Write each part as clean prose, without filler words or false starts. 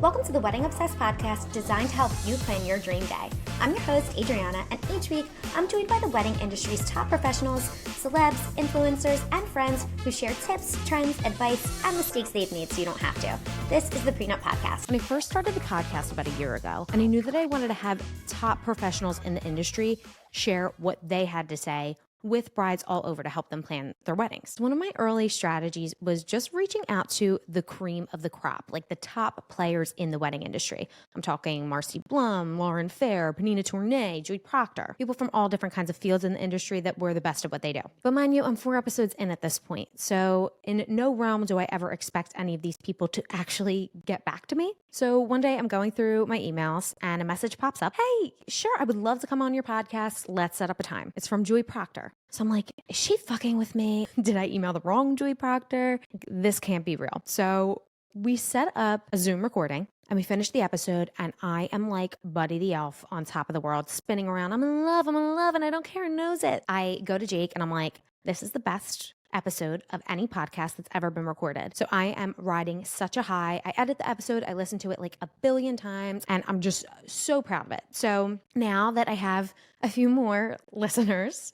Welcome to the Wedding Obsessed podcast designed to help you plan your dream day. I'm your host, Adriana, and each week I'm joined by the wedding industry's top professionals, celebs, influencers, and friends who share tips, trends, advice, and mistakes they've made so you don't have to. This is the Prenup Podcast. When I first started the podcast about a year ago, and I knew that I wanted to have top professionals in the industry share what they had to say with brides all over to help them plan their weddings. One of my early strategies was just reaching out to the cream of the crop, like the top players in the wedding industry. I'm talking Marcy Blum, Lauren Fair, Panina Tournay, Joy Proctor, people from all different kinds of fields in the industry that were the best at what they do. But mind you, I'm 4 episodes in at this point, so in no realm do I ever expect any of these people to actually get back to me. So one day I'm going through my emails and a message pops up. Hey, sure, I would love to come on your podcast. Let's set up a time. It's from Joy Proctor. So I'm like, is she fucking with me? Did I email the wrong Joy Proctor? This can't be real. So we set up a Zoom recording and we finished the episode and I am like Buddy the Elf on top of the world, spinning around. I'm in love, and I don't care who knows it. I go to Jake and I'm like, this is the best episode of any podcast that's ever been recorded. So I am riding such a high. I edit the episode. I listen to it like 1 billion times and I'm just so proud of it. So now that I have a few more listeners,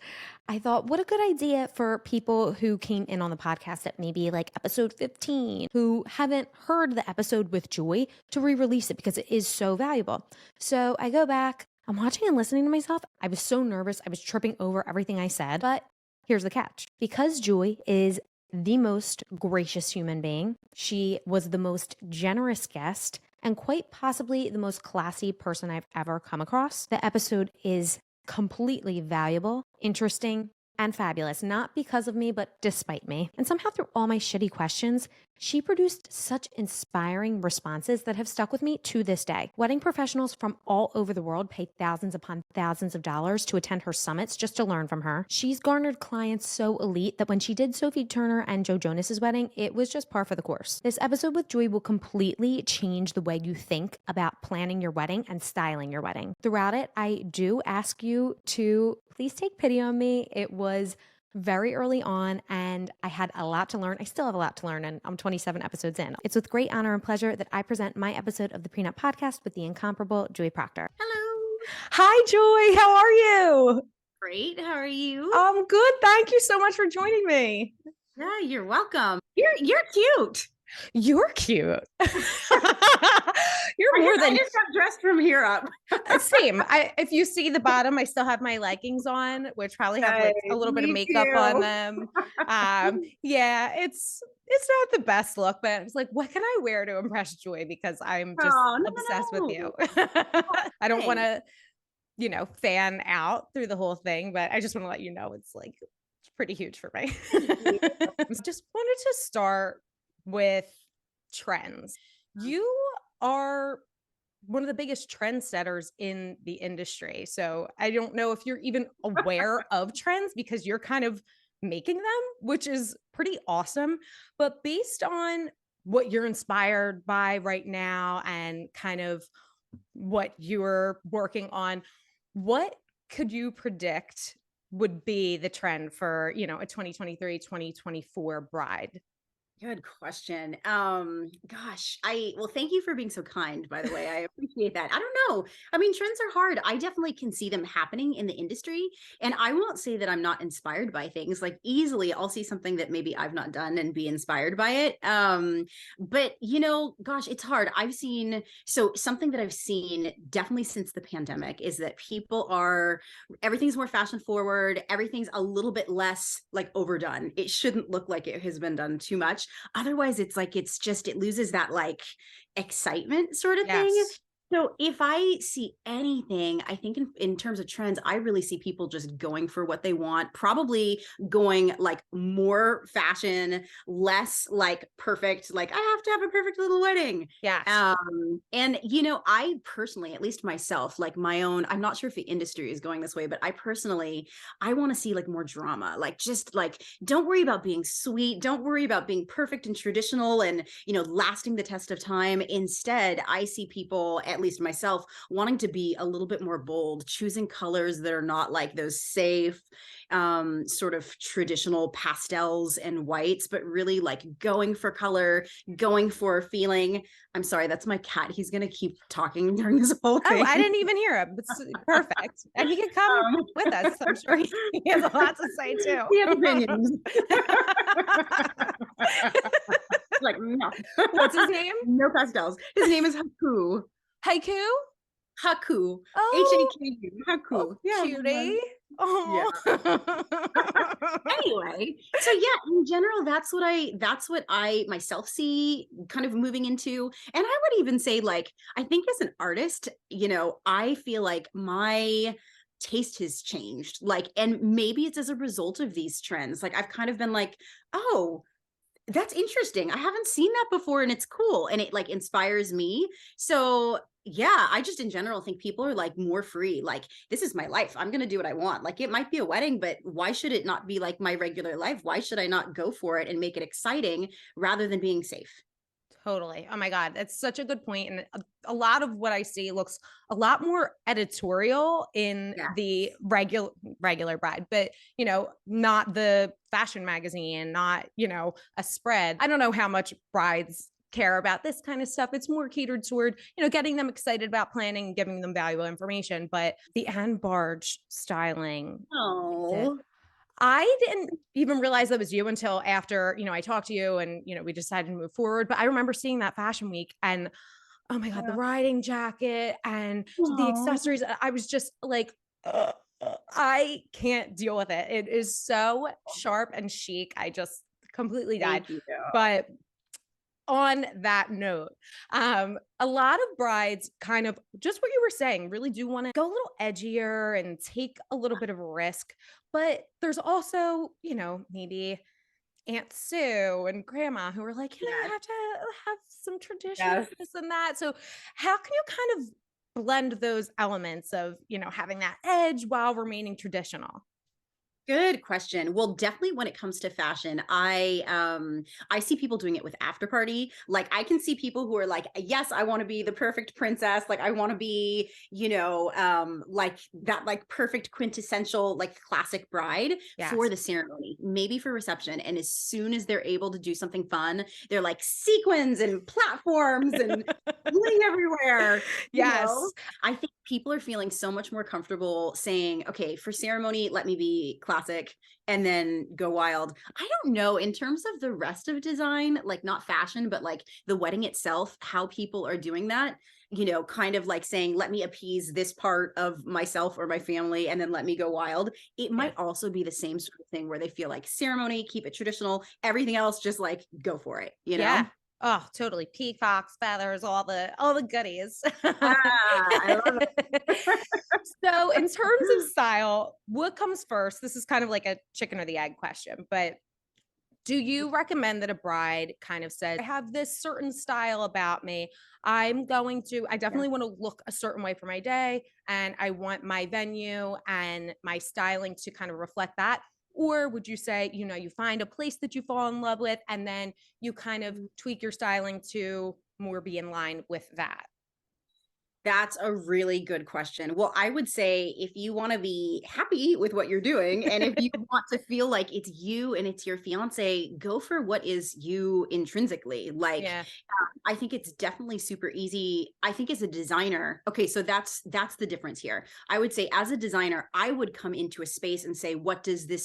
I thought, what a good idea for people who came in on the podcast at maybe like episode 15, who haven't heard the episode with Joy, to re-release it because it is so valuable. So I go back, I'm watching and listening to myself. I was so nervous. I was tripping over everything I said, but here's the catch. Because Joy is the most gracious human being, she was the most generous guest, and quite possibly the most classy person I've ever come across. The episode is completely valuable, interesting, and fabulous, not because of me, but despite me. And somehow through all my shitty questions, she produced such inspiring responses that have stuck with me to this day. Wedding professionals from all over the world pay thousands upon thousands of dollars to attend her summits just to learn from her. She's garnered clients so elite that when she did Sophie Turner and Joe Jonas's wedding, it was just par for the course. This episode with Joy will completely change the way you think about planning your wedding and styling your wedding. Throughout it, I do ask you to please take pity on me. It was very early on and I had a lot to learn. I still have a lot to learn and I'm 27 episodes in. It's with great honor and pleasure that I present my episode of the Prenup Podcast with the incomparable Joy Proctor. Hello. Hi, Joy. How are you? Great. How are you? I'm good. Thank you so much for joining me. Yeah, you're welcome. You're cute. You're cute. You're more than I just got dressed from here up. same. If you see the bottom, I still have my leggings on, which probably have like a little bit of makeup on them. Yeah, it's not the best look, but it's like, what can I wear to impress Joy? Because I'm just obsessed with you. I don't want to, fan out through the whole thing, but I just want to let you know it's pretty huge for me. Just wanted to start with trends. You are one of the biggest trendsetters in the industry. So I don't know if you're even aware of trends because you're kind of making them, which is pretty awesome. But based on what you're inspired by right now and kind of what you're working on, what could you predict would be the trend for, a 2023, 2024 bride? Good question. Well, thank you for being so kind, by the way. I appreciate that. I don't know. I mean, trends are hard. I definitely can see them happening in the industry. And I won't say that I'm not inspired by things. Like easily I'll see something that maybe I've not done and be inspired by it. But it's hard. Something that I've seen definitely since the pandemic is that everything's more fashion forward. Everything's a little bit less like overdone. It shouldn't look like it has been done too much. Otherwise, it loses that like excitement sort of thing. So if I see anything, I think in terms of trends, I really see people just going for what they want, probably going like more fashion, less like perfect, like I have to have a perfect little wedding. Yeah. And I personally, at least myself, like my own, I'm not sure if the industry is going this way, but I want to see like more drama, like just like, don't worry about being sweet. Don't worry about being perfect and traditional and, lasting the test of time. Instead, I see people, at least myself, wanting to be a little bit more bold, choosing colors that are not like those safe, sort of traditional pastels and whites, but really like going for color, going for feeling. I'm sorry, that's my cat. He's going to keep talking during this whole thing. Oh, I didn't even hear him. It's perfect. And he can come with us. I'm sure he has a lot to say too. We have opinions. Like, no. What's his name? No pastels. His name is Haku. Haiku? Haku. Oh, Haku. Haku. oh, Yeah. cutie. Oh. Anyway, so yeah, in general, that's what I myself see kind of moving into. And I would even say, like, I think as an artist, I feel like my taste has changed. Like, and maybe it's as a result of these trends. Like, I've kind of been like, oh, that's interesting. I haven't seen that before, and it's cool, and it like inspires me. So yeah, I just in general think people are like more free. Like, this is my life. I'm gonna do what I want. Like, it might be a wedding, but why should it not be like my regular life? Why should I not go for it and make it exciting rather than being safe? Totally. Oh my God. That's such a good point. And a lot of what I see looks a lot more editorial in Yeah. the regular bride, but not the fashion magazine, not, a spread. I don't know how much brides care about this kind of stuff. It's more catered toward, getting them excited about planning and giving them valuable information. But the Anne Barge styling, Oh, I didn't even realize that was you until after, I talked to you and, we decided to move forward. But I remember seeing that fashion week and, oh my God, the yeah. riding jacket and the Aw. accessories. I was just like, I can't deal with it. It is so sharp and chic. I just completely died. Thank you. But on that note, a lot of brides kind of just what you were saying, really do want to go a little edgier and take a little bit of a risk. But there's also, maybe Aunt Sue and Grandma who are like, you Yes. have to have some tradition, Yes. this and that. So how can you kind of blend those elements of, having that edge while remaining traditional? Good question. Well, definitely when it comes to fashion, I see people doing it with after party. Like, I can see people who are like, yes, I want to be the perfect princess. Like, I want to be, like that like perfect quintessential like classic bride for Yes. the ceremony, maybe for reception. And as soon as they're able to do something fun, they're like sequins and platforms and bling everywhere. Yes. I think people are feeling so much more comfortable saying, okay, for ceremony, let me be classic and then go wild. I don't know in terms of the rest of design, like not fashion, but like the wedding itself, how people are doing that, kind of like saying, let me appease this part of myself or my family and then let me go wild. It might also be the same sort of thing where they feel like ceremony, keep it traditional, everything else, just like go for it, Yeah. Oh, totally. Peacocks, feathers, all the goodies. I love it. So in terms of style, what comes first? This is kind of like a chicken or the egg question, but do you recommend that a bride kind of says, I have this certain style about me. I definitely want to look a certain way for my day, and I want my venue and my styling to kind of reflect that? Or would you say, you find a place that you fall in love with, and then you kind of tweak your styling to more be in line with that? That's a really good question. Well, I would say if you want to be happy with what you're doing and if you want to feel like it's you and it's your fiance, go for what is you intrinsically. Like, Yeah. I think it's definitely super easy. I think as a designer, okay, so that's the difference here. I would say as a designer, I would come into a space and say, what does it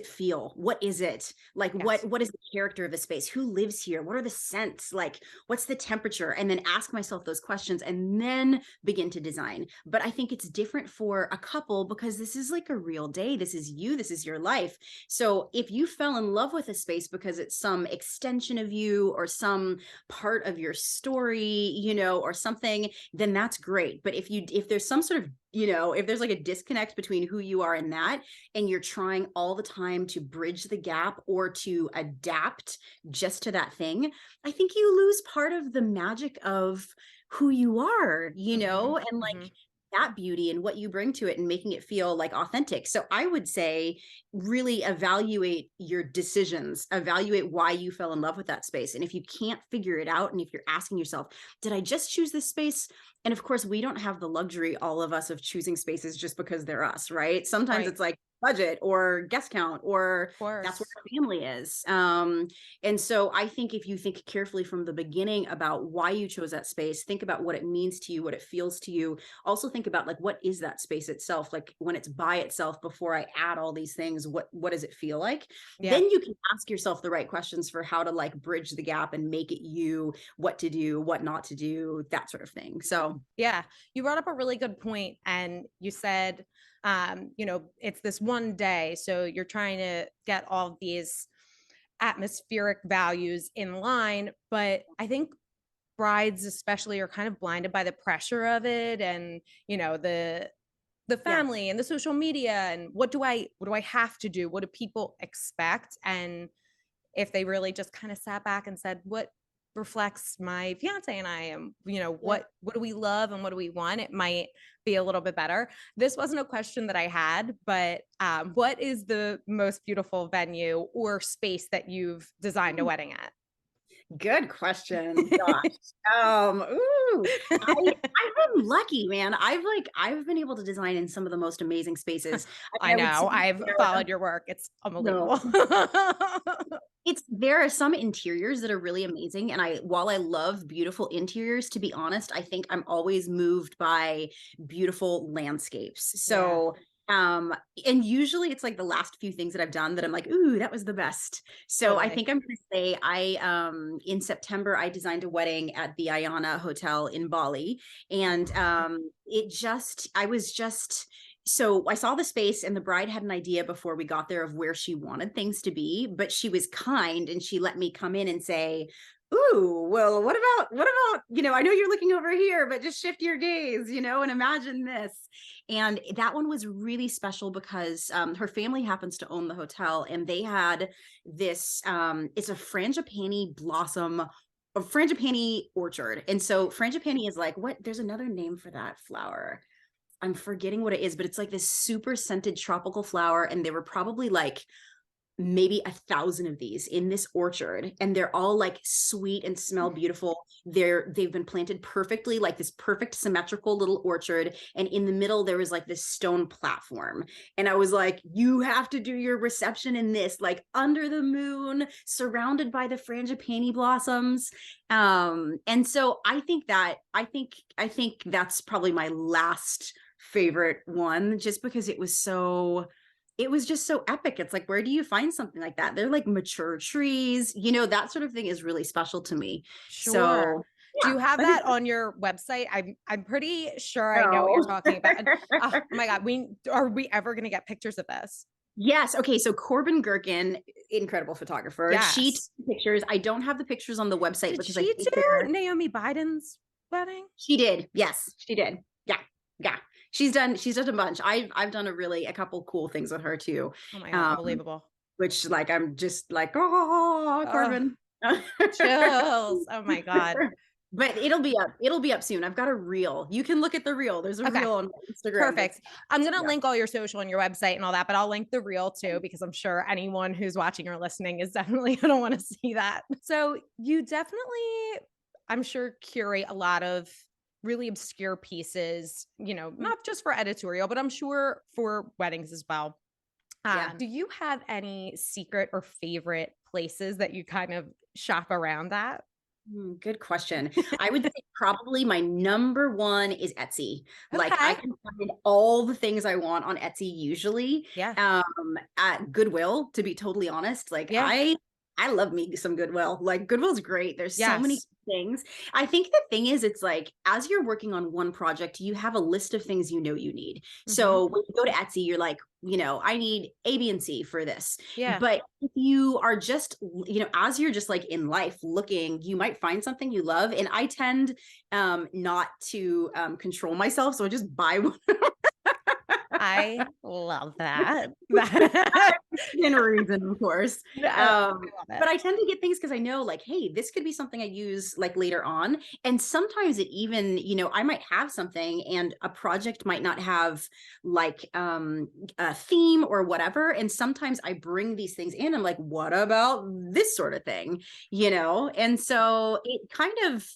feel? What is it like? Yes. What is the character of the space? Who lives here? What are the scents? Like, what's the temperature? And then ask myself those questions and then begin to design. But I think it's different for a couple because this is like a real day. This is you, this is your life. So if you fell in love with a space because it's some extension of you or some part of your story, or something, then that's great. But if there's some sort of, if there's like a disconnect between who you are and that, and you're trying all the time to bridge the gap or to adapt just to that thing, I think you lose part of the magic of who you are, Mhm. and like, Mhm. that beauty and what you bring to it and making it feel like authentic. So I would say really evaluate your decisions, evaluate why you fell in love with that space. And if you can't figure it out, and if you're asking yourself, did I just choose this space? And of course, we don't have the luxury, all of us, of choosing spaces just because they're us, right? Sometimes Right. it's like budget or guest count, or Of course. that's where our family is. And so I think if you think carefully from the beginning about why you chose that space, think about what it means to you, what it feels to you. Also think about like, what is that space itself? Like when it's by itself, before I add all these things, what does it feel like? Yeah. Then you can ask yourself the right questions for how to like bridge the gap and make it you, what to do, what not to do, that sort of thing. So Yeah, you brought up a really good point, and you said, it's this one day, so you're trying to get all of these atmospheric values in line, but I think brides especially are kind of blinded by the pressure of it, and the family and the social media, and what do I have to do? What do people expect? And if they really just kind of sat back and said, what reflects my fiance and I, and what do we love and what do we want, it might be a little bit better. This wasn't a question that I had, but what is the most beautiful venue or space that you've designed a wedding at? good question. Gosh. I've been lucky, man. I've been able to design in some of the most amazing spaces. I would say, know. I've followed your work. It's unbelievable. there are some interiors that are really amazing. And while I love beautiful interiors, to be honest, I think I'm always moved by beautiful landscapes. So and usually it's like the last few things that I've done that I'm like, ooh, that was the best. So I think I'm going to say in September, I designed a wedding at the Ayana Hotel in Bali. And so I saw the space, and the bride had an idea before we got there of where she wanted things to be, but she was kind and she let me come in and say, ooh, well, what about, I know you're looking over here, but just shift your gaze, and imagine this. And that one was really special because her family happens to own the hotel, and they had this, it's a frangipani frangipani orchard. And so frangipani is like, there's another name for that flower. I'm forgetting what it is, but it's like this super scented tropical flower. And there were probably like maybe 1,000 of these in this orchard, and they're all like sweet and smell beautiful. They've been planted perfectly, like this perfect symmetrical little orchard. And in the middle, there was like this stone platform. And I was like, you have to do your reception in this, like under the moon, surrounded by the frangipani blossoms. And so I think that's probably my last favorite one, just because it was just so epic. It's like, where do you find something like that? They're like mature trees, that sort of thing is really special to me. Sure. So do you have that on your website? I'm pretty sure I know what you're talking about. Oh my God. Are we ever going to get pictures of this? Yes. Okay. So Corbin Gherkin, incredible photographer. Yes. She took pictures. I don't have the pictures on the website. Did she do Naomi Biden's wedding? She did. Yes, she did. Yeah. Yeah. She's done a bunch. I've done a couple cool things with her too. Oh my God, unbelievable. Which like, I'm just like, oh, Corbin. Chills. Oh my God. But it'll be up soon. I've got a reel. You can look at the reel. There's a reel on Instagram. Perfect. I'm going to link all your social and your website and all that, but I'll link the reel too, because I'm sure anyone who's watching or listening is definitely going to want to see that. So you definitely, I'm sure, curate a lot of really obscure pieces, not just for editorial, but I'm sure for weddings as well. Do you have any secret or favorite places that you kind of shop around at? Good question. I would say probably my number one is Etsy. Like I can find all the things I want on Etsy usually. Yeah. At Goodwill, to be totally honest. Like I love me some Goodwill. Like Goodwill's great. There's so many things. I think the thing is, it's like, as you're working on one project, you have a list of things you need. Mm-hmm. So when you go to Etsy, you're like, I need A, B, and C for this. Yeah. But if you are just, as you're just like in life looking, you might find something you love. And I tend not to control myself. So I just buy one. I love that. In reason, of course. I love But it. I tend to get things because I know, like, hey, this could be something I use like later on. And sometimes it even, I might have something and a project might not have like a theme or whatever. And sometimes I bring these things in. I'm like, what about this sort of thing? And so it kind of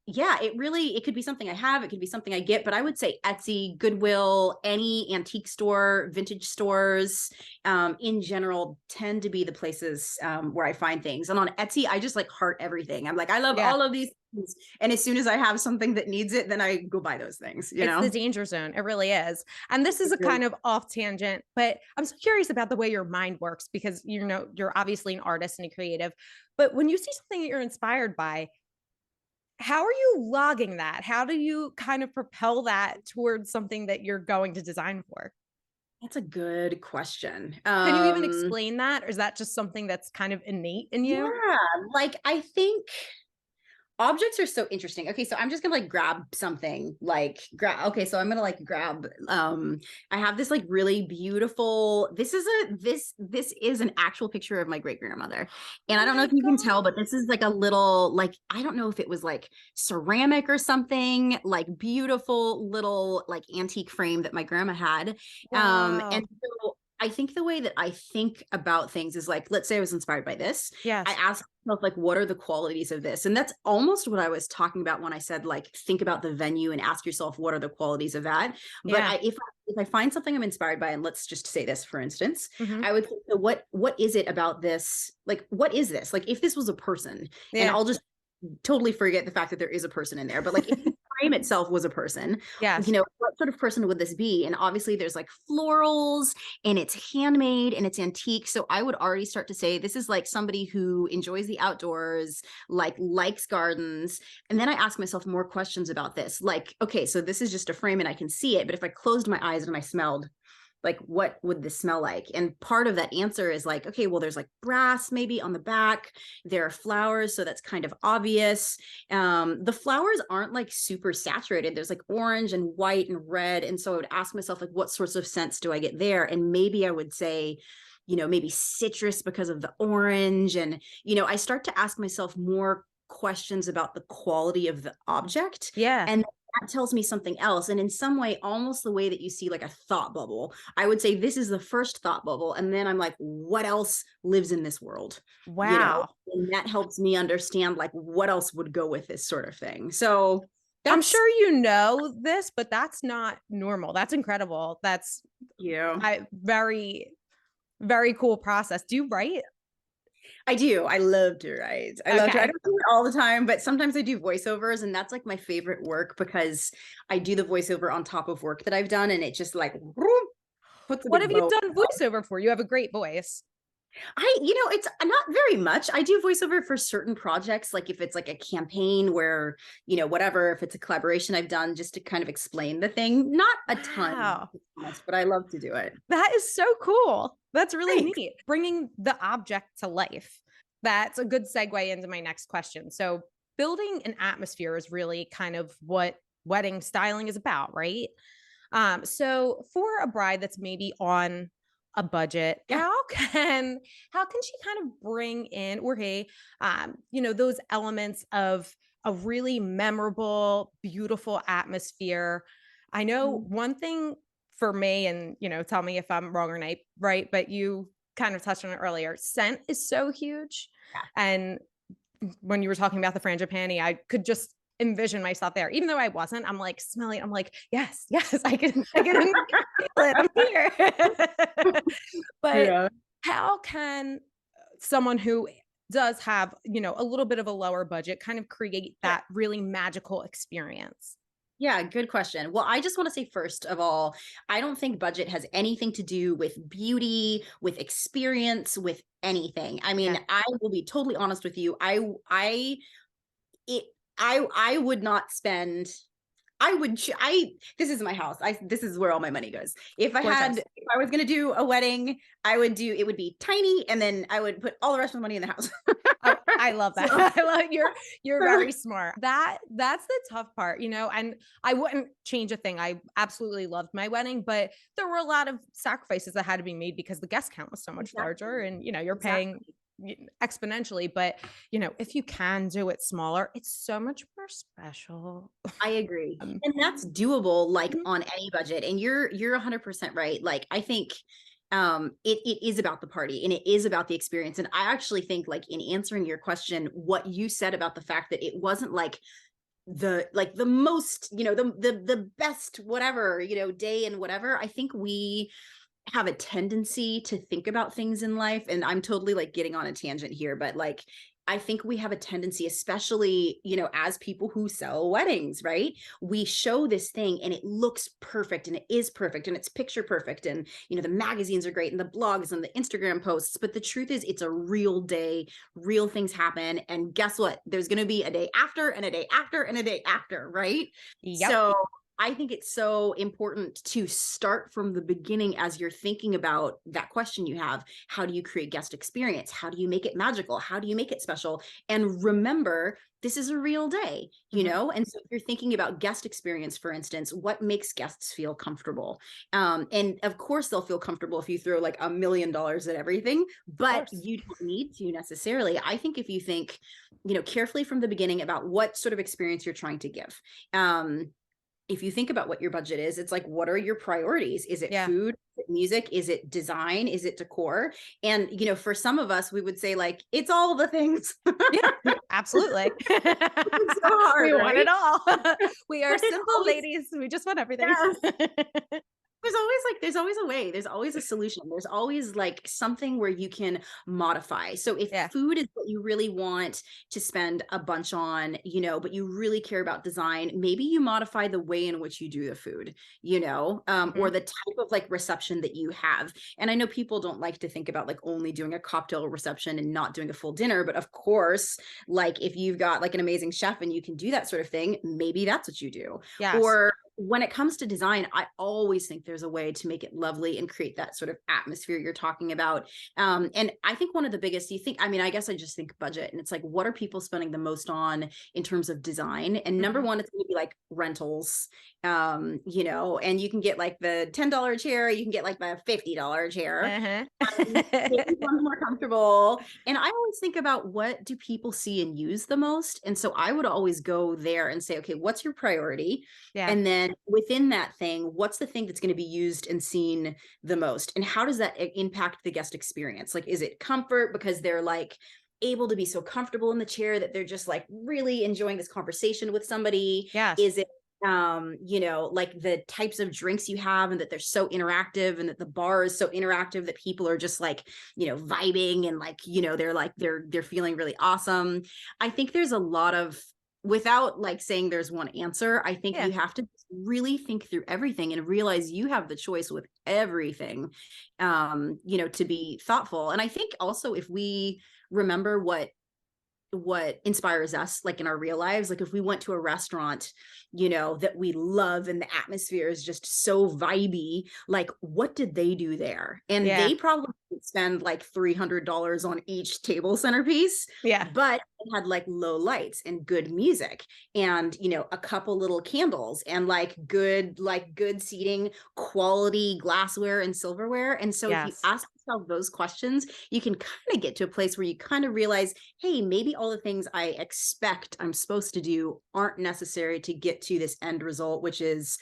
it could be something I have, it could be something I get, but I would say Etsy, Goodwill, any antique store, vintage stores, in general tend to be the places where I find things. And on Etsy, I just like heart everything. I'm like, I love all of these things. And as soon as I have something that needs it, then I go buy those things, It's the danger zone. It really is. And this is a kind of off tangent, but I'm so curious about the way your mind works because, you're obviously an artist and a creative, but when you see something that you're inspired by, how are you logging that? How do you kind of propel that towards something that you're going to design for? That's a good question. Can you even explain that? Or is that just something that's kind of innate in you? Yeah, like I think objects are so interesting. Okay, so I'm just gonna like grab something okay, so I'm gonna like grab I have this like really beautiful, this is an actual picture of my great grandmother. And I don't know if you can tell, but this is like a little, like, I don't know if it was like ceramic or something, like beautiful little like antique frame that my grandma had. Wow. And so I think the way that I think about things is like, let's say I was inspired by this. Yes. I ask myself, like, what are the qualities of this? And that's almost what I was talking about when I said, like, think about the venue and ask yourself, what are the qualities of that? But Yeah. if I find something I'm inspired by, and let's just say this, for instance, Mhm. I would think, so what is it about this? Like, what is this? Like, if this was a person, and Yeah. I'll just totally forget the fact that there is a person in there, but like if the frame itself was a person, Yes. what sort of person would this be? And obviously there's like florals and it's handmade and it's antique. So I would already start to say, this is like somebody who enjoys the outdoors, like likes gardens. And then I ask myself more questions about this. Like, okay, so this is just a frame and I can see it, but if I closed my eyes and I smelled, like, what would this smell like? And part of that answer is like, okay, well, there's like brass maybe on the back. There are flowers, so that's kind of obvious. The flowers aren't like super saturated. There's like orange and white and red. And so I would ask myself, like, what sorts of scents do I get there? And maybe I would say, maybe citrus because of the orange. And, I start to ask myself more questions about the quality of the object. Yeah. And that tells me something else. And in some way, almost the way that you see like a thought bubble, I would say this is the first thought bubble. And then I'm like, what else lives in this world? Wow. And that helps me understand like what else would go with this sort of thing. So I'm sure you know this, but that's not normal. That's incredible. That's very, very cool process. Do you write? I do. I love to write. I love to. I don't do it all the time, but sometimes I do voiceovers, and that's like my favorite work because I do the voiceover on top of work that I've done, and it just like puts. What have you done voiceover for? You have a great voice. It's not very much. I do voiceover for certain projects, like if it's like a campaign where, whatever, if it's a collaboration I've done just to kind of explain the thing. Not a ton, but I love to do it. That is so cool. That's really Thanks. neat. Bringing the object to life. That's a good segue into my next question. So, building an atmosphere is really kind of what wedding styling is about, right? So for a bride that's maybe on a budget, how can she kind of bring in, or hey, those elements of a really memorable, beautiful atmosphere? I know one thing for me, and tell me if I'm wrong or right, but you kind of touched on it earlier. Scent is so huge. And when you were talking about the frangipani, I could just envision myself there, even though I wasn't. I'm like smelling. I'm like, yes, I can feel it. I'm here. But how can someone who does have, a little bit of a lower budget kind of create that really magical experience? Yeah, good question. Well, I just want to say, first of all, I don't think budget has anything to do with beauty, with experience, with anything. I mean, I will be totally honest with you. I would not spend. This is my house. This is where all my money goes. If I was going to do a wedding, it would be tiny, and then I would put all the rest of the money in the house. I I love that. So- I love you're very smart. That's the tough part, and I wouldn't change a thing. I absolutely loved my wedding, but there were a lot of sacrifices that had to be made because the guest count was so much larger and you're paying exponentially. But if you can do it smaller, it's so much more special. I agree. Um, And that's doable like Mhm. on any budget. And you're 100% right. Like I think it is about the party and it is about the experience. And I actually think like in answering your question, what you said about the fact that it wasn't like the most, the best whatever, day and whatever. I think we have a tendency to think about things in life, and I'm totally like getting on a tangent here, but like I think we have a tendency, especially, as people who sell weddings, right? We show this thing and it looks perfect and it is perfect and it's picture perfect. And, the magazines are great and the blogs and the Instagram posts. But the truth is, it's a real day, real things happen. And guess what? There's going to be a day after and a day after and a day after, right? Yep. So I think it's so important to start from the beginning as you're thinking about that question you have. How do you create guest experience? How do you make it magical? How do you make it special? And remember, this is a real day, And so if you're thinking about guest experience, for instance, what makes guests feel comfortable? And of course, they'll feel comfortable if you throw like $1 million at everything, but you don't need to necessarily. I think if you think, carefully from the beginning about what sort of experience you're trying to give. If you think about what your budget is, it's like, what are your priorities? Is it food? Is it music? Is it design? Is it decor? And, for some of us, we would say like, it's all the things. Yeah, absolutely. It's so hard, We want right? it all. We are But it's simple always- ladies. We just want everything. Yes. There's always a way, there's always a solution, there's always like something where you can modify. So if food is what you really want to spend a bunch on, but you really care about design, maybe you modify the way in which you do the food, or the type of like reception that you have. And I know people don't like to think about like only doing a cocktail reception and not doing a full dinner, but of course, like if you've got like an amazing chef and you can do that sort of thing, maybe that's what you do. Yes. Or when it comes to design, I always think there's a way to make it lovely and create that sort of atmosphere you're talking about. And I think one of the biggest, I guess I just think budget, and it's like, what are people spending the most on in terms of design? And number one, it's going to be like rentals, and you can get like the $10 chair, you can get like the $50 chair. It's more comfortable. And I always think about, what do people see and use the most? And so I would always go there and say, okay, what's your priority? And then within that thing, what's the thing that's going to be used and seen the most? And how does that impact the guest experience? Like, is it comfort because they're like able to be so comfortable in the chair that they're just like really enjoying this conversation with somebody? Yes. Is it like the types of drinks you have and that they're so interactive and that the bar is so interactive that people are just like, vibing and like, they're feeling really awesome. I think there's a lot of, without like saying there's one answer, I think you have to really think through everything and realize you have the choice with everything, to be thoughtful. And I think also if we remember what inspires us, like in our real lives, like if we went to a restaurant, that we love and the atmosphere is just so vibey, like what did they do there? And they probably spend like $300 on each table centerpiece, but it had like low lights and good music and a couple little candles and like good seating, quality glassware and silverware. And so if you ask yourself those questions, you can kind of get to a place where you kind of realize, hey, maybe all the things I expect I'm supposed to do aren't necessary to get to this end result, which is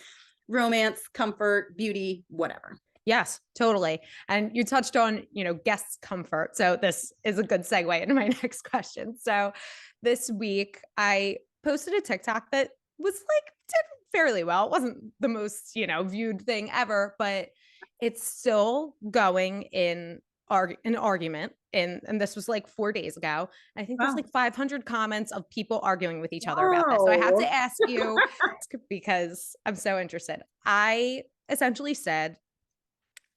romance, comfort, beauty, whatever. Yes, totally. And you touched on, guests' comfort. So this is a good segue into my next question. So this week I posted a TikTok that was like, did fairly well. It wasn't the most, viewed thing ever, but it's still going in an argument. And this was like 4 days ago. I think there's like 500 comments of people arguing with each other about this. So I have to ask you, because I'm so interested. I essentially said,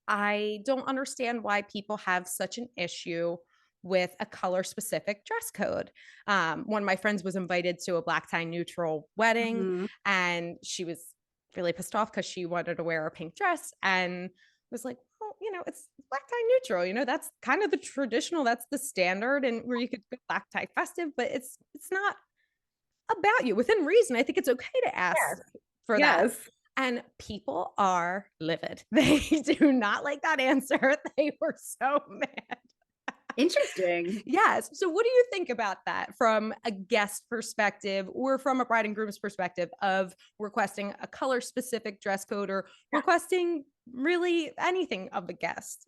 I don't understand why people have such an issue with a color specific dress code. One of my friends was invited to a black tie neutral wedding, and she was really pissed off because she wanted to wear a pink dress and was like, well, it's black tie neutral. You know, that's kind of the traditional, that's the standard, and where you could go black tie festive, but it's not about you within reason. I think it's okay to ask Yes. for that. Yes. And people are livid. They do not like that answer. They were so mad. Interesting. Yes. So what do you think about that from a guest perspective or from a bride and groom's perspective of requesting a color specific dress code or requesting really anything of the guest?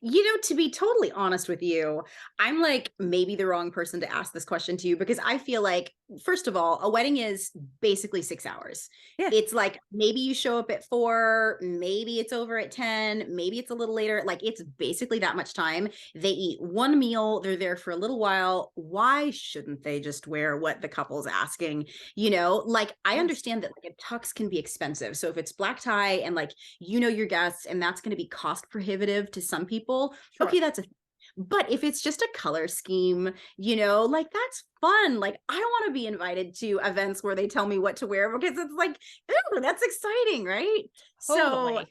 To be totally honest with you, I'm like maybe the wrong person to ask this question to, because I feel like, first of all, a wedding is basically 6 hours. Yeah. It's like maybe you show up at 4, maybe it's over at 10, maybe it's a little later. Like it's basically that much time. They eat one meal, they're there for a little while. Why shouldn't they just wear what the couple's asking? Like I Yes. understand that like a tux can be expensive. So if it's black tie and like your guests, and that's going to be cost prohibitive to some people, Sure. okay, that's a but if it's just a color scheme, like that's fun. Like I don't want to be invited to events where they tell me what to wear, because it's like, ooh, that's exciting, right? So Totally.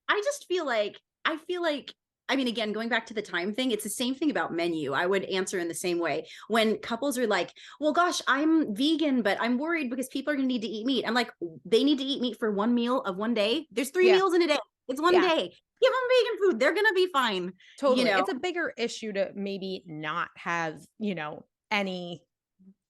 I just feel like, I mean, again, going back to the time thing, it's the same thing about menu. I would answer in the same way. When couples are like, well, gosh, I'm vegan, but I'm worried because people are going to need to eat meat. I'm like, they need to eat meat for one meal of one day. There's 3 Yeah. meals in a day. It's one Yeah. day. Give them vegan food. They're going to be fine. Totally. It's a bigger issue to maybe not have, any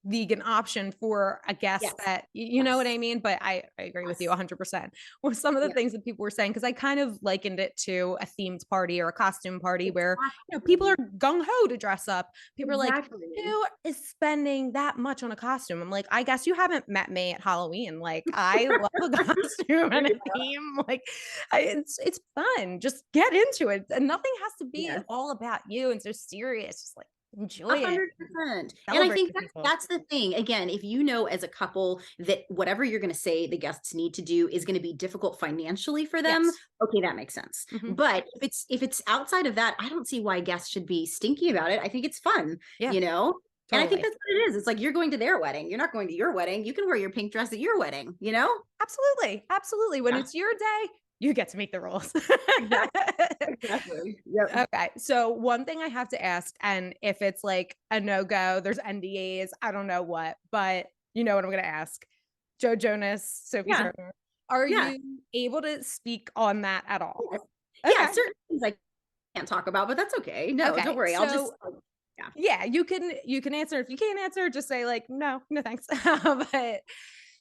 vegan option for a guest Yes. that you know what I mean? But I agree with you 100%. With some of the things that people were saying, because I kind of likened it to a themed party or a costume party where people are gung-ho to dress up. People are like, who is spending that much on a costume? I'm like, I guess you haven't met me at Halloween. Like I love a costume and a theme. Like it's fun. Just get into it. And nothing has to be all about you and so serious. Just like enjoy it. 100%. And I think that's the thing. Again, if as a couple that whatever you're going to say the guests need to do is going to be difficult financially for them, okay, that makes sense. But if it's outside of that, I don't see why guests should be stinky about it. I think it's fun, Totally. And I think that's what it is. It's like you're going to their wedding. You're not going to your wedding. You can wear your pink dress at your wedding, Absolutely. Absolutely. When it's your day, you get to make the rules. Exactly. Yep. Okay. So one thing I have to ask, and if it's like a no-go, there's NDAs, I don't know what, but you know what I'm going to ask. Joe Jonas, Sophie Turner, are you able to speak on that at all? Yeah, certain things I can't talk about, but that's okay. No, don't worry. I'll just you can answer. If you can't answer, just say like, no thanks. But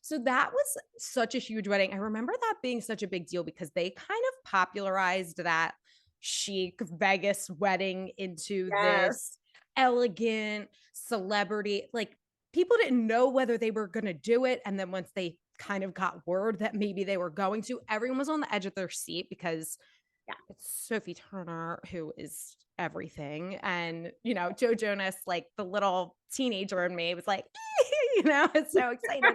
so that was such a huge wedding. I remember that being such a big deal because they kind of popularized that chic Vegas wedding into this elegant celebrity. Like people didn't know whether they were going to do it. And then once they kind of got word that maybe they were going to, everyone was on the edge of their seat because it's Sophie Turner, who is everything. And, Joe Jonas, like the little teenager in me was like, it's so excited.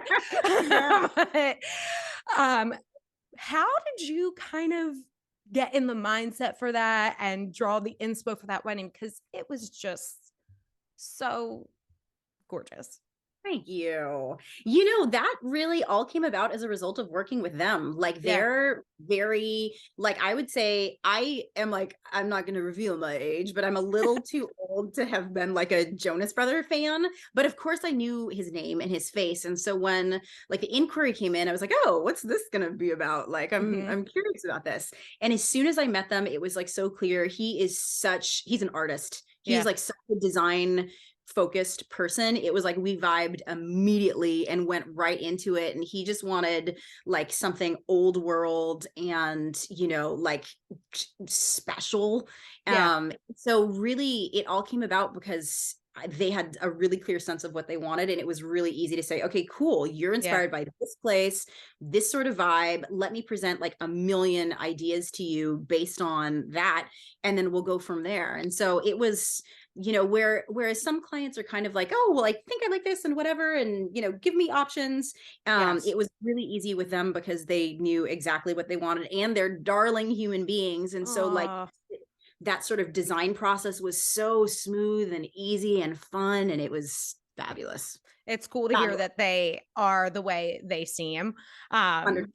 But, how did you kind of get in the mindset for that and draw the inspo for that wedding? Because it was just so gorgeous. Thank you. That really all came about as a result of working with them. Like they're very, like I would say I'm not going to reveal my age, but I'm a little too old to have been like a Jonas Brother fan. But of course I knew his name and his face. And so when like the inquiry came in, I was like, oh, what's this going to be about? Like, I'm curious about this. And as soon as I met them, it was like so clear. He's an artist. He's like such a design focused person. It was like we vibed immediately and went right into it, and he just wanted like something old world and like special. So really it all came about because they had a really clear sense of what they wanted, and it was really easy to say, okay, cool, you're inspired by this place, this sort of vibe, let me present like a million ideas to you based on that, and then we'll go from there. And so it was whereas some clients are kind of like, oh, well, I think I like this and whatever, and give me options. It was really easy with them because they knew exactly what they wanted, and they're darling human beings. And so like that sort of design process was so smooth and easy and fun, and it was fabulous. It's cool to hear that they are the way they seem. 100%.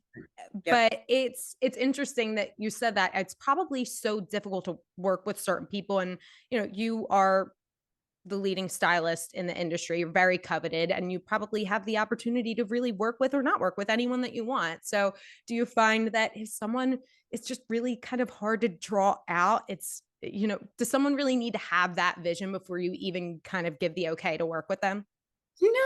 Yep. But it's interesting that you said that it's probably so difficult to work with certain people. And, you are the leading stylist in the industry. You're very coveted, and you probably have the opportunity to really work with or not work with anyone that you want. So do you find that if someone is just really kind of hard to draw out, does someone really need to have that vision before you even kind of give the okay to work with them?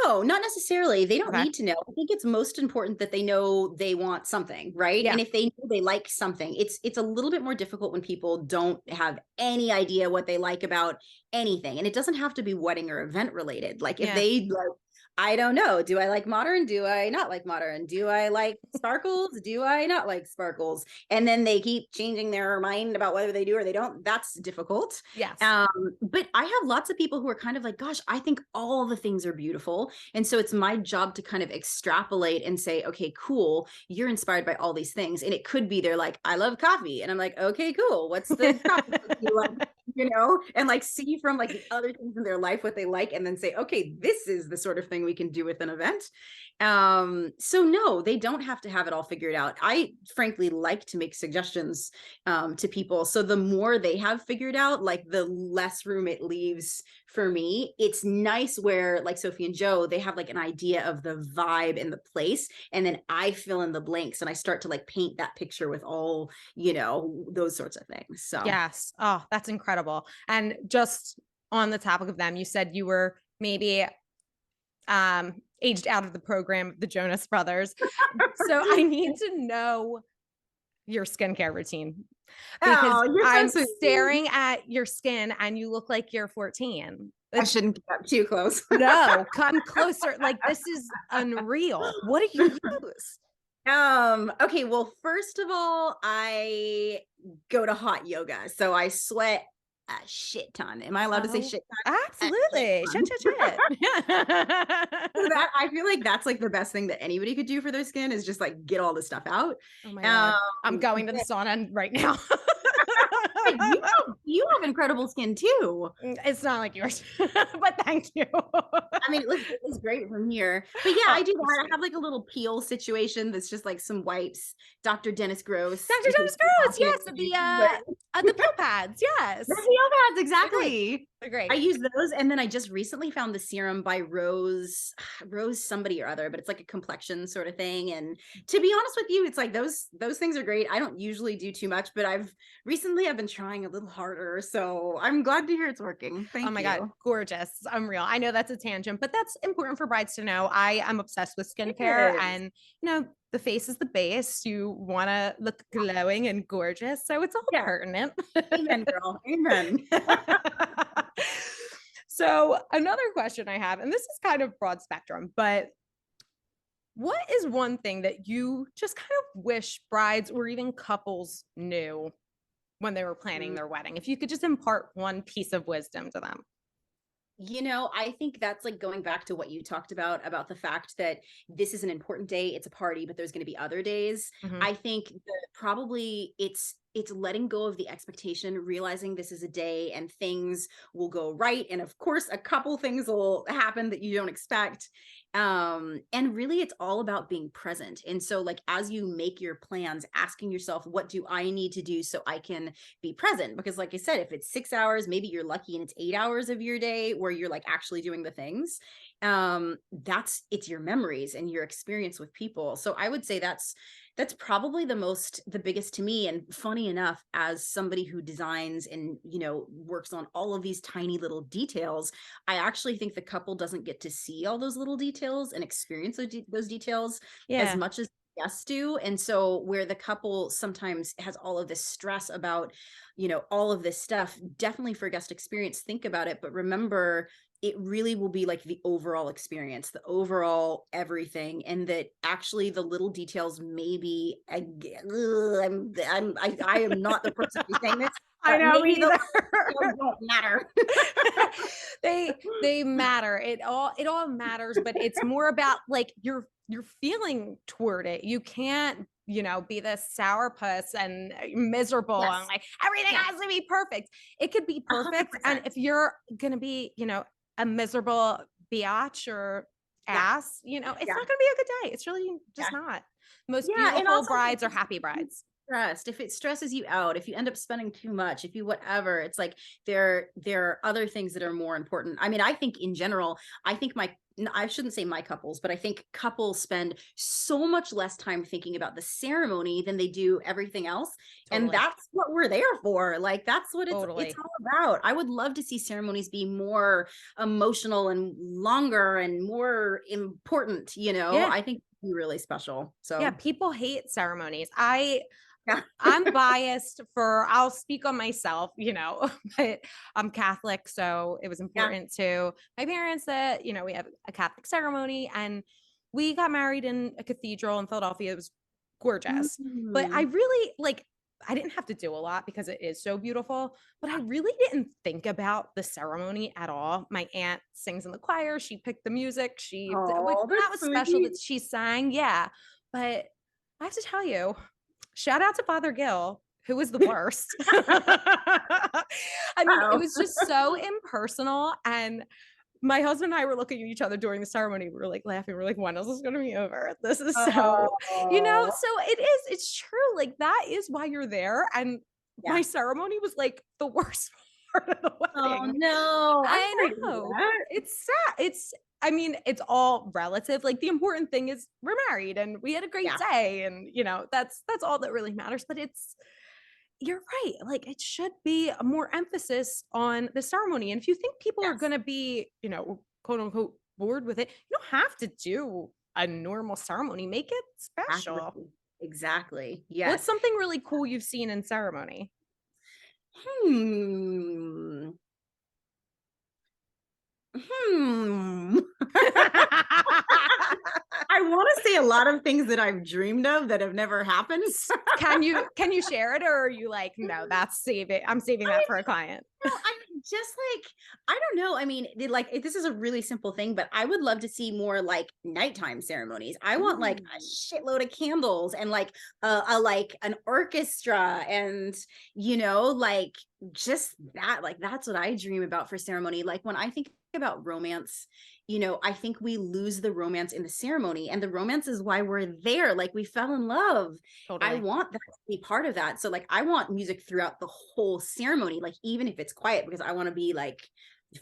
No, not necessarily. They don't Okay. need to know. I think it's most important that they know they want something, right? Yeah. And if they know they like something, it's a little bit more difficult when people don't have any idea what they like about anything. And it doesn't have to be wedding or event related. Like if Yeah. they like, I don't know, do I like modern? Do I not like modern? Do I like sparkles? Do I not like sparkles? And then they keep changing their mind about whether they do or they don't. That's difficult. Yes. But I have lots of people who are kind of like, gosh, I think all the things are beautiful. And so it's my job to kind of extrapolate and say, okay, cool. You're inspired by all these things. And it could be they're like, I love coffee. And I'm like, okay, cool. What's the coffee you like? And like see from like the other things in their life what they like, and then say, okay, this is the sort of thing we can do with an event. So no, they don't have to have it all figured out. I frankly like to make suggestions to people. So the more they have figured out, like the less room it leaves for me. It's nice where like Sophie and Joe, they have like an idea of the vibe and the place. And then I fill in the blanks and I start to like paint that picture with all, those sorts of things. So Yes. Oh, that's incredible. And just on the topic of them, you said you were maybe aged out of the program of the Jonas Brothers. So I need to know your skincare routine, because I'm staring at your skin and you look like you're 14. I shouldn't get up too close. No, come closer. Like, this is unreal. What do you use? Okay, well, first of all, I go to hot yoga. So I sweat a shit ton. Am I allowed to say shit ton? Absolutely. Shit. So that I feel like that's like the best thing that anybody could do for their skin is just like get all this stuff out. Oh my God. I'm going to the sauna right now. You have incredible skin too. It's not like yours, but thank you. I mean, it looks great from here. But yeah, I do that. I have like a little peel situation that's just like some wipes. Dr. Dennis Gross. Dr. Dennis Gross, yes, the pill pads, yes. The peel pads, exactly. They're great. I use those, and then I just recently found the serum by Rose somebody or other, but it's like a complexion sort of thing. And to be honest with you, it's like those things are great. I don't usually do too much, but I've been trying a little harder, so I'm glad to hear it's working. Thank you. Oh my God, gorgeous, unreal. I know that's a tangent, but that's important for brides to know. I am obsessed with skincare, and the face is the base. You want to look glowing and gorgeous, so it's all pertinent. Amen, girl. Amen. So another question I have, and this is kind of broad spectrum, but what is one thing that you just kind of wish brides or even couples knew when they were planning their wedding? If you could just impart one piece of wisdom to them. I think that's like going back to what you talked about the fact that this is an important day. It's a party, but there's going to be other days. Mhm. I think that probably it's letting go of the expectation, realizing this is a day and things will go right. And of course, a couple things will happen that you don't expect. And really it's all about being present. And so like, as you make your plans, asking yourself, what do I need to do so I can be present? Because like I said, if it's 6 hours, maybe you're lucky and it's 8 hours of your day where you're like actually doing the things. It's your memories and your experience with people. So I would say that's probably the biggest to me. And funny enough, as somebody who designs and, works on all of these tiny little details, I actually think the couple doesn't get to see all those little details and experience those details as much as guests do. And so where the couple sometimes has all of this stress about, all of this stuff, definitely for guest experience, think about it. But remember, it really will be like the overall experience, the overall everything, and that actually the little details maybe I am not the person who's saying this. I know, maybe either. Don't matter. they matter. It all matters, but it's more about like your feeling toward it. You can't be this sourpuss and miserable and like everything has to be perfect. It could be perfect. 100%. And if you're gonna be a miserable biatch or ass, you know, it's Yeah. not going to be a good day. It's really just Yeah. not. Most Yeah. And beautiful also brides are happy brides. stressed, if it stresses you out, if you end up spending too much, if you whatever, it's like there are other things that are more important. I mean, I think in general, I think I shouldn't say my couples, but I think couples spend so much less time thinking about the ceremony than they do everything else. And Totally. that's what we're there for. Like that's what it's Totally. all about. I would love to see ceremonies be more emotional and longer and more important, you know. Yeah. I think it'd be really special. Yeah. So People hate ceremonies. yeah. I'm biased I'll speak on myself, you know, but I'm Catholic. So it was Yeah. important to my parents that, you know, we have a Catholic ceremony and we got married in a cathedral in Philadelphia. It was gorgeous. But I Mm. really I didn't have to do a lot because it is so beautiful, but I really didn't think about the ceremony at all. My aunt sings in the choir. She picked the music. Oh, That that's was special sweet. that she sang. Yeah. But I have to tell you, shout out to Father Gill, who was the worst. I mean, it Oh. was just so impersonal. And my husband and I were looking at each other during the ceremony. We were like laughing. We're like, when is this going to be over? This is so, you know, Oh, so it's true. Like, that is why you're there. And yeah. my ceremony was like the worst part of the Oh wedding. no, I'm I sorry to hear know. that. It's sad. I mean, it's all relative. Like, the important thing is we're married and we had a great Yeah, day. And, you know, that's all that really matters. But you're right. Like, it should be a more emphasis on the ceremony. And if you think people are yes, going to be, you know, quote unquote, bored with it, you don't have to do a normal ceremony. Make it exactly. special. Exactly. What's Yes. something really cool you've seen in ceremony? Hmm. Hmm. I want to say a lot of things that I've dreamed of that have never happened. Can you share it, or are you like, no, I'm saving that for a client? No, I mean, just like, I don't know. I mean, this is a really simple thing, but I would love to see more like nighttime ceremonies. I want like a Ooh. shitload of candles and like like an orchestra and, you know, like just that, like, that's what I dream about for ceremony. Like when I think about romance, you know, I think we lose the romance in the ceremony, and the romance is why we're there. Like we fell in love. I Totally. want that to be part of that. So like I want music throughout the whole ceremony, like even if it's quiet, because I want to be like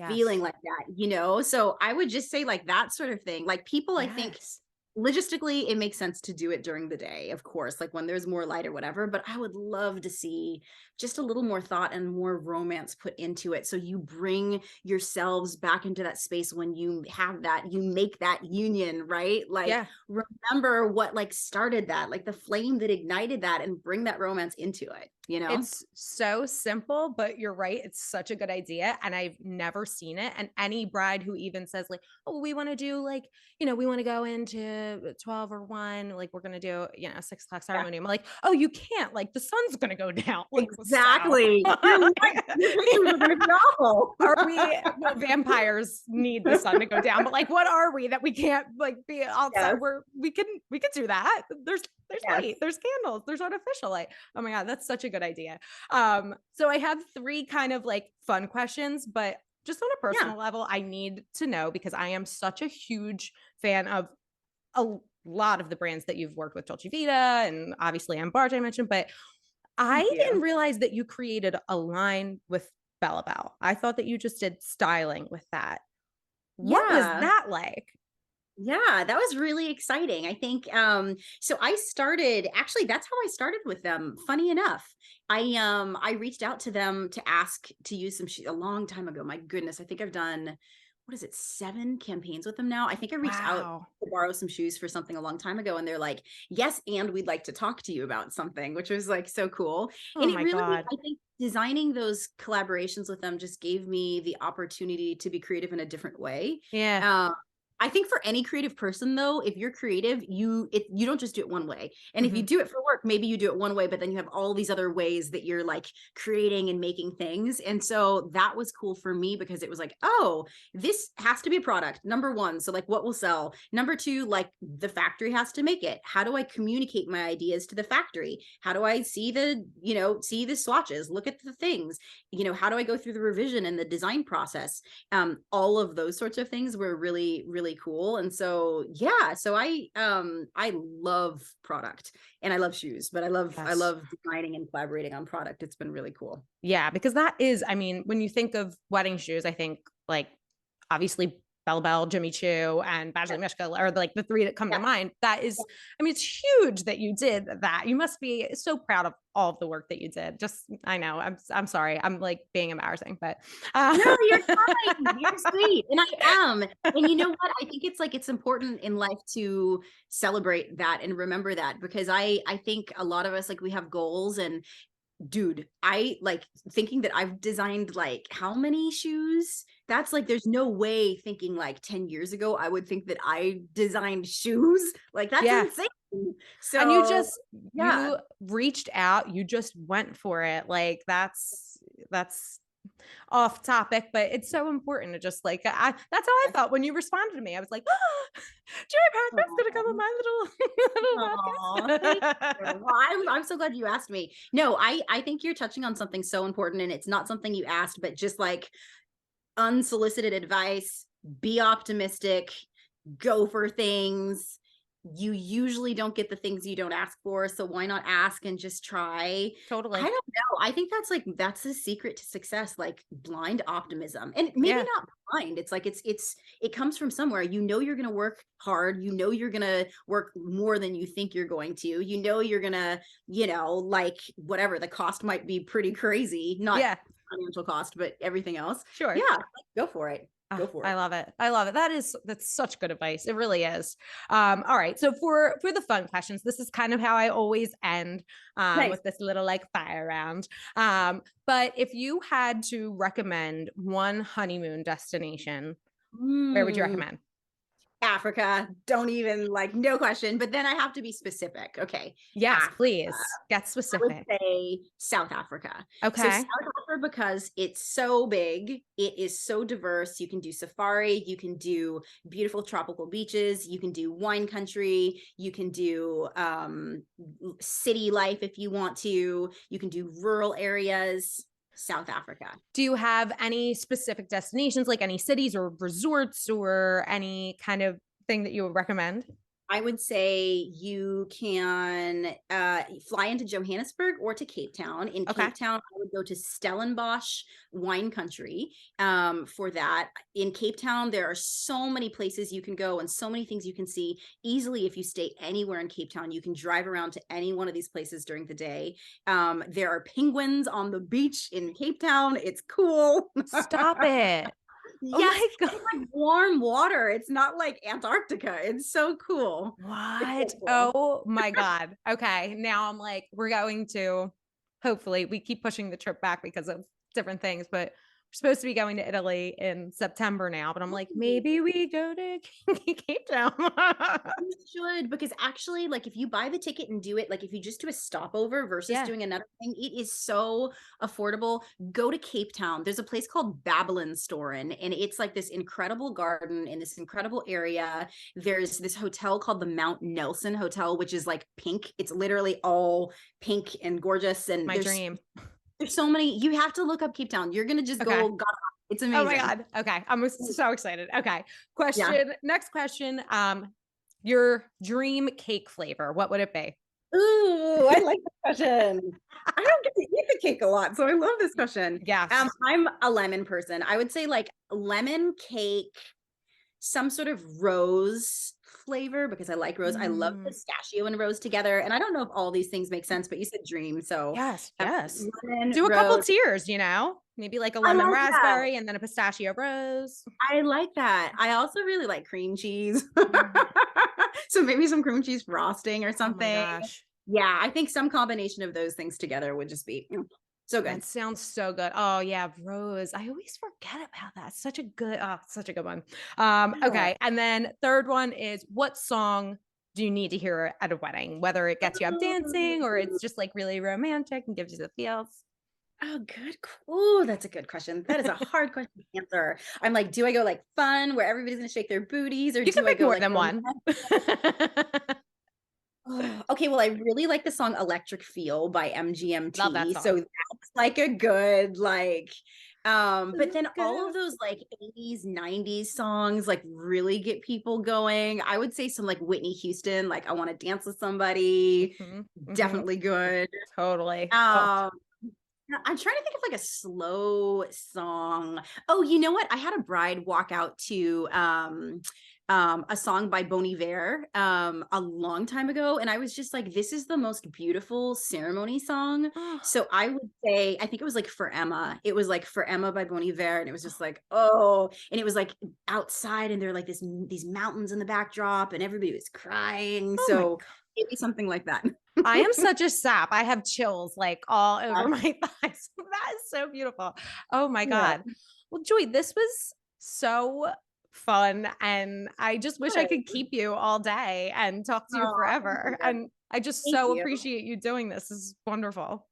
feeling Yes. like that, you know? So I would just say like that sort of thing. Like people, I think Yes. logistically it makes sense to do it during the day, of course, like when there's more light or whatever, but I would love to see just a little more thought and more romance put into it, so you bring yourselves back into that space when you have that, you make that union, right? Like Yeah. remember what like started that, like the flame that ignited that, and bring that romance into it, you know? It's so simple, but you're right. It's such a good idea. And I've never seen it. And any bride who even says, like, oh, we want to do like, you know, we want to go into 12 or 1, like, we're going to do, you know, a 6 o'clock Yeah, ceremony. I'm like, oh, you can't. Like, the sun's going to go down. Like, so. exactly. Your life, your pictures are going to be awful. Are we, well, vampires need the sun to go down, but like, what are we that we can't like be outside? Yes, We can do that. There's yes. light, there's candles, there's artificial light. Oh my God, that's such a good idea. So I have 3 kind of like fun questions, but just on a Yeah. personal level, I need to know, because I am such a huge fan of a lot of the brands that you've worked with, Dolce Vita and obviously Ambarge I mentioned, but Thank I didn't you. realize that you created a line with Bella Bell. I thought that you just did styling with that. What was Yeah. that like? Yeah, that was really exciting. I think so I started, actually that's how I started with them. Funny enough. I reached out to them to ask to use some a long time ago. My goodness, I think I've done, what is it, 7 campaigns with them now. I think I reached out Wow. to borrow some shoes for something a long time ago, and they're like, "Yes, and we'd like to talk to you about something," which was like so cool. Oh And it my really, God. I think designing those collaborations with them just gave me the opportunity to be creative in a different way. Yeah. Um, I think for any creative person though, if you're creative, you don't just do it one way. And if you Mhm. do it for work, maybe you do it one way, but then you have all these other ways that you're like creating and making things. And so that was cool for me, because it was like, oh, this has to be a product. Number 1, so like what will sell. Number 2, like the factory has to make it. How do I communicate my ideas to the factory? How do I see see the swatches, look at the things, how do I go through the revision and the design process? All of those sorts of things were really, really really cool. And so, yeah, so I love product and I love shoes, but I Yes. love designing and collaborating on product. It's been really cool. Yeah, because that is, I mean, when you think of wedding shoes, I think like obviously Bella Bell, Jimmy Choo, and Badgley Mischka are like the three that come to mind. That is, I mean, it's huge that you did that. You must be so proud of all of the work that you did. Just, I know, I'm sorry, I'm like being embarrassing, but No, you're fine. You're sweet. And I am. And you know what? I think it's like it's important in life to celebrate that and remember that, because I think a lot of us, like, we have goals. And dude, I like thinking that I've designed like how many shoes? That's like, there's no way thinking like 10 years ago I would think that I designed shoes. Like, that's yeah. insane. And you So just, yeah. you reached out, you just went for it. Like that's off topic, but it's so important to just like, that's how I felt when you responded to me. I was like, oh, Jerry Parker's gonna come on my Aw, little thank podcast. you. Well, I'm so glad you asked me. No, I think you're touching on something so important, and it's not something you asked, but just like unsolicited advice. Be optimistic, go for things. You usually don't get the things you don't ask for, so why not ask and just try? Totally. I don't know. I think that's the secret to success, like blind optimism. And maybe Yeah. not blind. It's like it comes from somewhere. You know you're going to work hard. You know you're going to work more than you think you're going to. You know you're going to, like whatever, the cost might be pretty crazy, not Yeah. financial cost, but everything else. Sure. Yeah, go for it. Go for it. I love it. I love it. That's such good advice. It really is. All right. So for the fun questions, this is kind of how I always end Nice. with this little like fire round. But if you had to recommend one honeymoon destination, where would you recommend? Africa. Don't even, like, no question. But then I have to be specific. Okay. Yes, Africa. please get I would specific. say South Africa. Okay. So South Africa, because it's so big, it is so diverse. You can do safari, you can do beautiful tropical beaches, you can do wine country, you can do city life if you want to, you can do rural areas. South Africa. Do you have any specific destinations, like any cities or resorts or any kind of thing that you would recommend? I would say you can fly into Johannesburg or to Cape Town. In Cape Town, I would go to Stellenbosch wine country for that. In Cape Town, there are so many places you can go and so many things you can see easily. If you stay anywhere in Cape Town, you can drive around to any one of these places during the day. There are penguins on the beach in Cape Town. It's cool. Stop it. Yes, oh my God. it's like warm water. It's not like Antarctica. It's so cool. What? So cool. Oh my God. Okay. Now I'm like, we're going to, hopefully we keep pushing the trip back because of different things, but we're supposed to be going to Italy in September now, but I'm like, maybe we go to Cape Town. You should, because actually, like, if you buy the ticket and do it, like if you just do a stopover versus doing another thing, it is so affordable. Go to Cape Town. There's a place called Babylonstoren, and it's like this incredible garden in this incredible area. There's this hotel called the Mount Nelson Hotel, which is like pink. It's literally all pink and gorgeous. And My dream. There's so many. You have to look up Cape Town. You're gonna just go. God, it's amazing. Oh my God. Okay. I'm so excited. Okay. Next question. Your dream cake flavor, what would it be? Ooh, I like this question. I don't get to eat the cake a lot, so I love this question. Yeah. I'm a lemon person. I would say like lemon cake, some sort of rose flavor, because I like rose. I love pistachio and rose together. And I don't know if all these things make sense, but you said dream. So yes. Lemon, do a rose. Couple tiers, maybe like a lemon raspberry and then a pistachio rose. I like that. I also really like cream cheese. So maybe some cream cheese frosting or something. Oh my gosh. Yeah, I think some combination of those things together would just be so good. That sounds so good. Oh yeah, rose. I always forget about that. Such a good one. Okay. And then third one is, what song do you need to hear at a wedding? Whether it gets you up dancing or it's just like really romantic and gives you the feels. Oh, good. Cool. That's a good question. That is a hard question to answer. I'm like, do I go like fun where everybody's gonna shake their booties, or you can do I pick go more like than one? Okay, well, I really like the song Electric Feel by MGMT. Love that song. So that's like a good, like, But then all Good. of those like 80s, 90s songs like really get people going. I would say some like Whitney Houston, like I Want to Dance with Somebody, definitely good. Totally. Um, I'm trying to think of like a slow song. Oh, you know what? I had a bride walk out to a song by Bon Iver a long time ago, and I was just like, this is the most beautiful ceremony song. Oh, So I would say, I think it was like For Emma. It was like For Emma by Bon Iver, and it was just like, oh, and it was like outside, and there were like these mountains in the backdrop, and everybody was crying. oh my So maybe something like that. I am such a sap. I have chills like all over my thighs. That is so beautiful. Oh my Yeah. God. Well, Joy, this was so fun. And I just wish I could keep you all day and talk to you Oh, forever. And I just thank so you. appreciate you doing this. This is wonderful.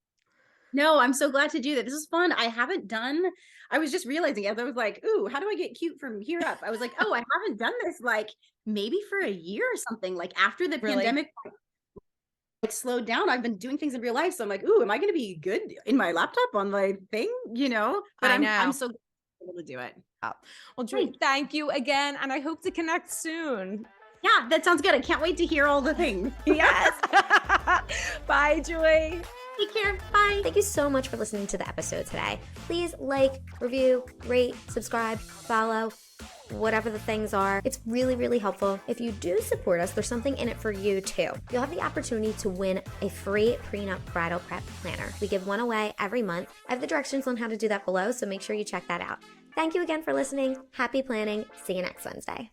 No, I'm so glad to do that. This is fun. I was just realizing as I was like, ooh, how do I get cute from here up? I was like, oh, I haven't done this like maybe for a year or something. Like after the Really? pandemic like slowed down, I've been doing things in real life. So I'm like, ooh, am I gonna be good in my laptop on my thing? But I I'm know. so glad to be able to do it. Oh. Well, Joy, thank you again. And I hope to connect soon. Yeah, that sounds good. I can't wait to hear all the things. Yes. Bye, Joy. Take care. Bye. Thank you so much for listening to the episode today. Please like, review, rate, subscribe, follow, whatever the things are. It's really, really helpful. If you do support us, there's something in it for you too. You'll have the opportunity to win a free prenup bridal prep planner. We give one away every month. I have the directions on how to do that below, so make sure you check that out. Thank you again for listening. Happy planning. See you next Wednesday.